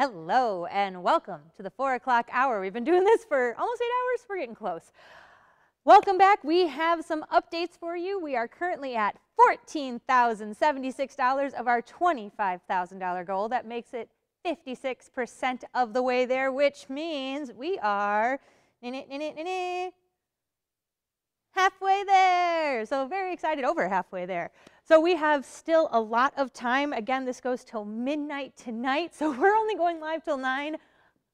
Hello and welcome to the 4 o'clock hour. We've been doing this for almost 8 hours. We're getting close. Welcome back. We have some updates for you. We are currently at $14,076 of our $25,000 goal. That makes it 56% of the way there, which means we are halfway there. So very excited, over halfway there. So we have still a lot of time. Again, this goes till midnight tonight. So we're only going live till 9.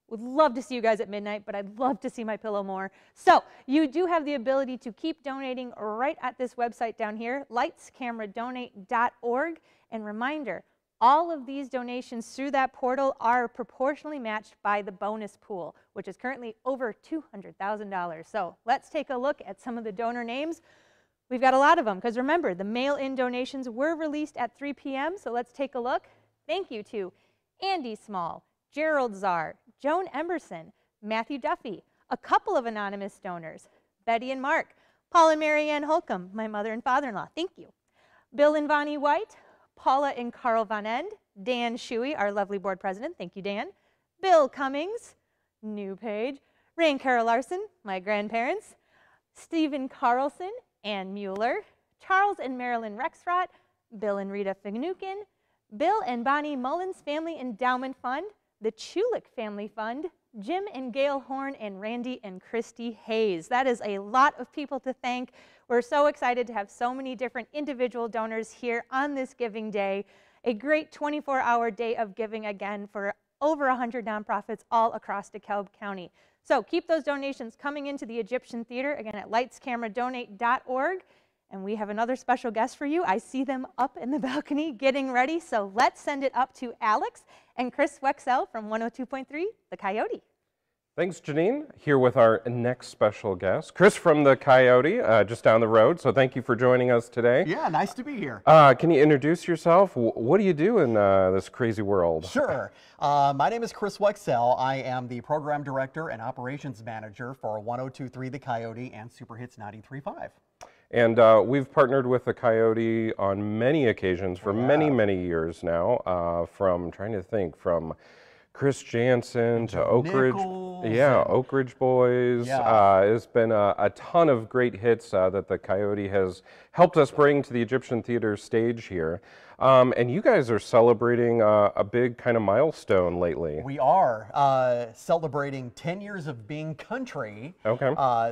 Would love to see you guys at midnight, but I'd love to see my pillow more. So you do have the ability to keep donating right at this website down here, lightscameradonate.org. And reminder, all of these donations through that portal are proportionally matched by the bonus pool, which is currently over $200,000. So let's take a look at some of the donor names. We've got a lot of them because remember, the mail-in donations were released at 3 p.m. So let's take a look. Thank you to Andy Small, Gerald Czar, Joan Emerson, Matthew Duffy, a couple of anonymous donors, Betty and Mark, Paul and Marianne Holcomb, my mother and father-in-law, thank you, Bill and Vonnie White, Paula and Carl Von End, Dan Shuey, our lovely board president, thank you, Dan, Bill Cummings, new page, Rain Carol Larson, my grandparents, Stephen Carlson, Ann Mueller, Charles and Marilyn Rexrott, Bill and Rita Finucane, Bill and Bonnie Mullins Family Endowment Fund, the Chulik Family Fund, Jim and Gail Horn, and Randy and Christy Hayes. That is a lot of people to thank. We're so excited to have so many different individual donors here on this giving day. A great 24-hour day of giving again for over 100 nonprofits all across DeKalb County. So keep those donations coming into the Egyptian Theater, again at lightscameradonate.org. And we have another special guest for you. I see them up in the balcony getting ready. So let's send it up to Alex and Chris Wexell from 102.3, The Coyote. Thanks, Janine. Here with our next special guest, Chris from The Coyote, just down the road. So thank you for joining us today. Yeah, nice to be here. Can you introduce yourself? What do you do in this crazy world? Sure. My name is Chris Wexell. I am the program director and operations manager for 102.3 The Coyote and Super Hits 93.5. And we've partnered with The Coyote on many occasions for many years now, from Chris Jansen to Oak Ridge, Oak Ridge Boys. It's been a ton of great hits that the Coyote has helped us bring to the Egyptian Theater stage here. And you guys are celebrating a big kind of milestone lately. We are celebrating 10 years of being country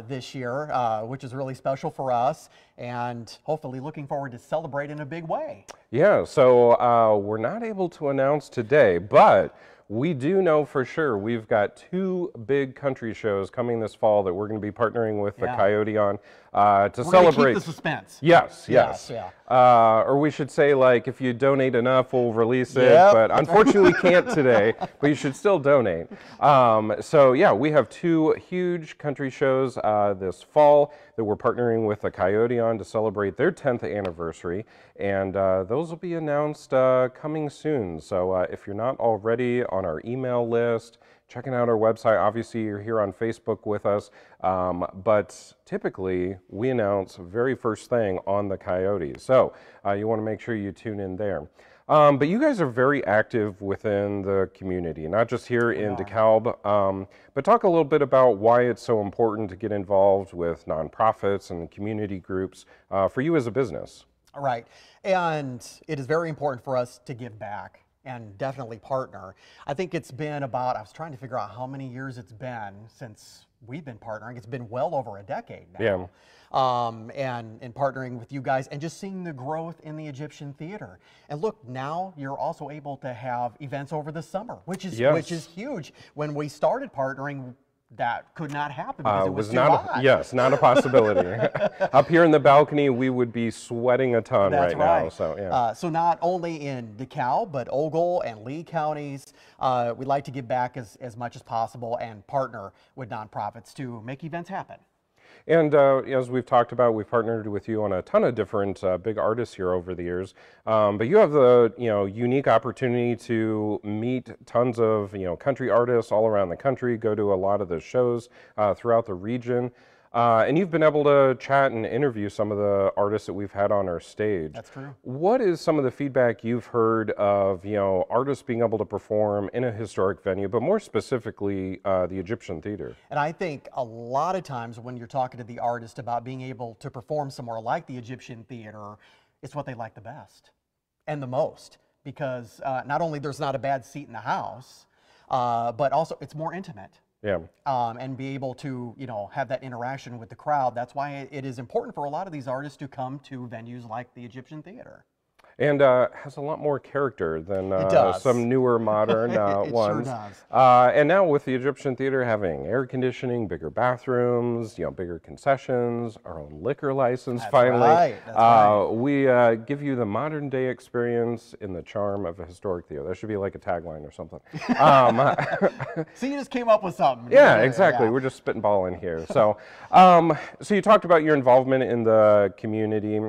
this year, which is really special for us, and hopefully looking forward to celebrate in a big way. Yeah, so we're not able to announce today, but we do know for sure we've got 2 big country shows coming this fall that we're going to be partnering with the Coyote on to celebrate. Keep the suspense. Yes. Or we should say, like, if you donate enough, we'll release it. But unfortunately, we can't today. But you should still donate. So yeah, we have 2 huge country shows this fall that we're partnering with the Coyote on to celebrate their 10th anniversary, and those will be announced coming soon. So if you're not already on our email list, checking out our website, obviously you're here on Facebook with us, but typically we announce very first thing on the Coyote. So you want to make sure you tune in there. But you guys are very active within the community, not just here in DeKalb, but talk a little bit about why it's so important to get involved with nonprofits and community groups for you as a business. Right, and it is very important for us to give back and definitely partner. I think it's been about, I was trying to figure out how many years it's been since we've been partnering. It's been well over a decade now. Yeah. And partnering with you guys and just seeing the growth in the Egyptian Theater. And look, now you're also able to have events over the summer, which is huge. When we started partnering, that could not happen because it was too hot. Yes, not a possibility. Up here in the balcony, we would be sweating a ton right now. So, yeah. So not only in DeKalb, but Ogle and Lee counties, we'd like to give back as much as possible and partner with nonprofits to make events happen. And as we've talked about, we've partnered with you on a ton of different big artists here over the years. But you have the unique opportunity to meet tons of country artists all around the country, go to a lot of the shows throughout the region. And you've been able to chat and interview some of the artists that we've had on our stage. That's true. What is some of the feedback you've heard of, artists being able to perform in a historic venue, but more specifically, the Egyptian Theater? And I think a lot of times when you're talking to the artist about being able to perform somewhere like the Egyptian Theater, it's what they like the best and the most, because not only there's not a bad seat in the house, but also it's more intimate. Yeah. And be able to, have that interaction with the crowd. That's why it is important for a lot of these artists to come to venues like the Egyptian Theater. And has a lot more character than some newer modern ones. Sure does. And now with the Egyptian Theater having air conditioning, bigger bathrooms, bigger concessions, our own liquor license. That's finally, right. That's right. We give you the modern day experience in the charm of a historic theater. That should be like a tagline or something. So you just came up with something. Yeah, exactly. Yeah. We're just spitballing here. So, so you talked about your involvement in the community.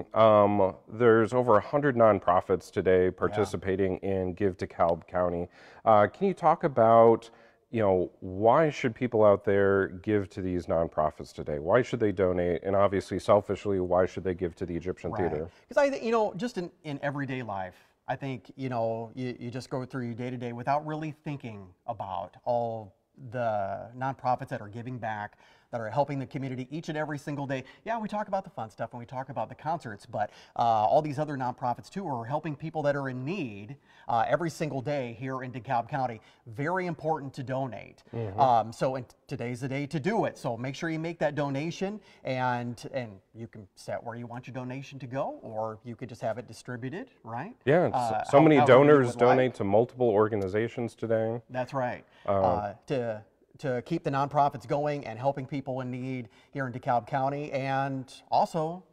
There's over 100 nonprofits today participating in Give DeKalb County. Can you talk about, why should people out there give to these nonprofits today? Why should they donate? And obviously, selfishly, why should they give to the Egyptian Theater? Because I think, just in everyday life, I think, you just go through your day-to-day without really thinking about all the nonprofits that are giving back, that are helping the community each and every single day. Yeah, we talk about the fun stuff and we talk about the concerts, but all these other nonprofits too are helping people that are in need every single day here in DeKalb County. Very important to donate. So today's the day to do it. So make sure you make that donation, and you can set where you want your donation to go, or you could just have it distributed, right? Yeah, so many donors donate to multiple organizations today. That's right. To keep the nonprofits going and helping people in need here in DeKalb County, and also,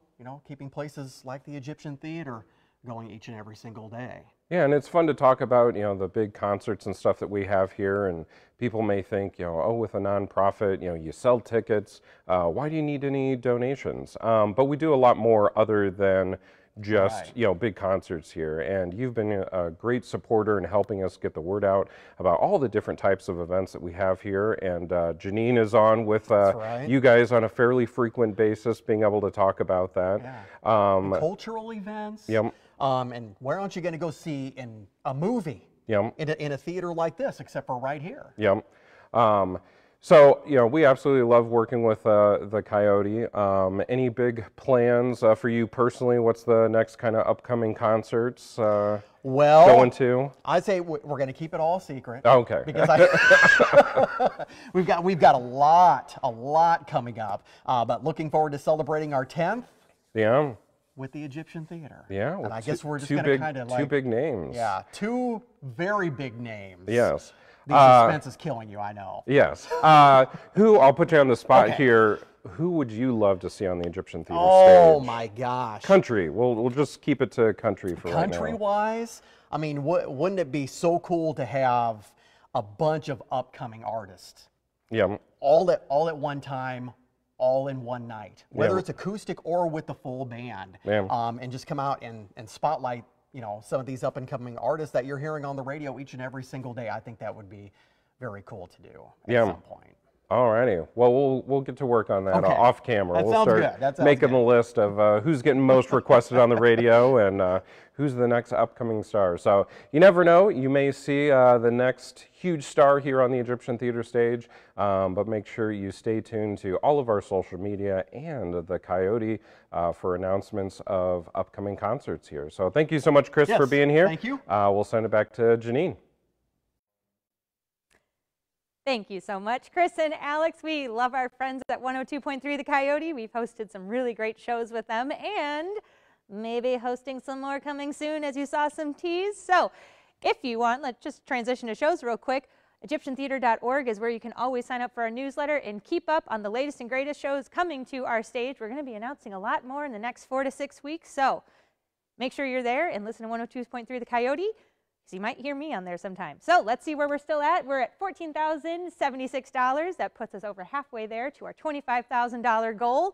keeping places like the Egyptian Theater going each and every single day. Yeah, and it's fun to talk about, the big concerts and stuff that we have here, and people may think, oh, with a nonprofit, you sell tickets, why do you need any donations? But we do a lot more other than just big concerts here, and you've been a great supporter in helping us get the word out about all the different types of events that we have here. And Janine is on with you guys on a fairly frequent basis, being able to talk about that. Yeah. Cultural events. Yep. And where aren't you going to go see a movie? Yep. In a theater like this, except for right here. Yep. So, we absolutely love working with the Coyote. Any big plans for you personally? What's the next kind of upcoming concerts going to? I'd say we're going to keep it all secret. Okay. Because we've got a lot coming up. But looking forward to celebrating our 10th. Yeah. With the Egyptian Theater. Yeah. Well, and I guess we're just going to kind of two big names. Yeah, two very big names. Yes. The suspense is killing you, I know. Yes. I'll put you on the spot here. Who would you love to see on the Egyptian Theater stage? Oh my gosh. Country. We'll just keep it to country for right now. Country-wise, I mean, wouldn't it be so cool to have a bunch of upcoming artists? Yeah. All at one time, all in one night, whether it's acoustic or with the full band, and just come out and spotlight some of these up-and-coming artists that you're hearing on the radio each and every single day. I think that would be very cool to do at some point. All righty. Well, we'll get to work on that off camera. We'll start making the list of who's getting most requested on the radio and who's the next upcoming star. So you never know. You may see the next huge star here on the Egyptian Theater stage, but make sure you stay tuned to all of our social media and the Coyote for announcements of upcoming concerts here. So thank you so much, Chris, for being here. Thank you. We'll send it back to Janine. Thank you so much, Chris and Alex. We love our friends at 102.3 The Coyote. We've hosted some really great shows with them, and maybe hosting some more coming soon, as you saw some tease. So if you want, let's just transition to shows real quick. EgyptianTheater.org is where you can always sign up for our newsletter and keep up on the latest and greatest shows coming to our stage. We're going to be announcing a lot more in the next 4 to 6 weeks, so make sure you're there and listen to 102.3 The Coyote. So you might hear me on there sometime. So let's see where we're still at. We're at $14,076. That puts us over halfway there to our $25,000 goal.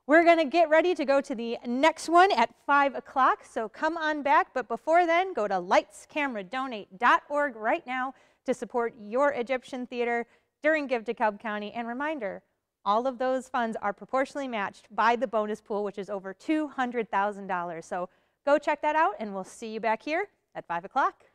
We're going to get ready to go to the next one at 5 o'clock. So come on back. But before then, go to lightscameradonate.org right now to support your Egyptian Theater during Give DeKalb County. And reminder, all of those funds are proportionally matched by the bonus pool, which is over $200,000. So go check that out, and we'll see you back here at 5 o'clock.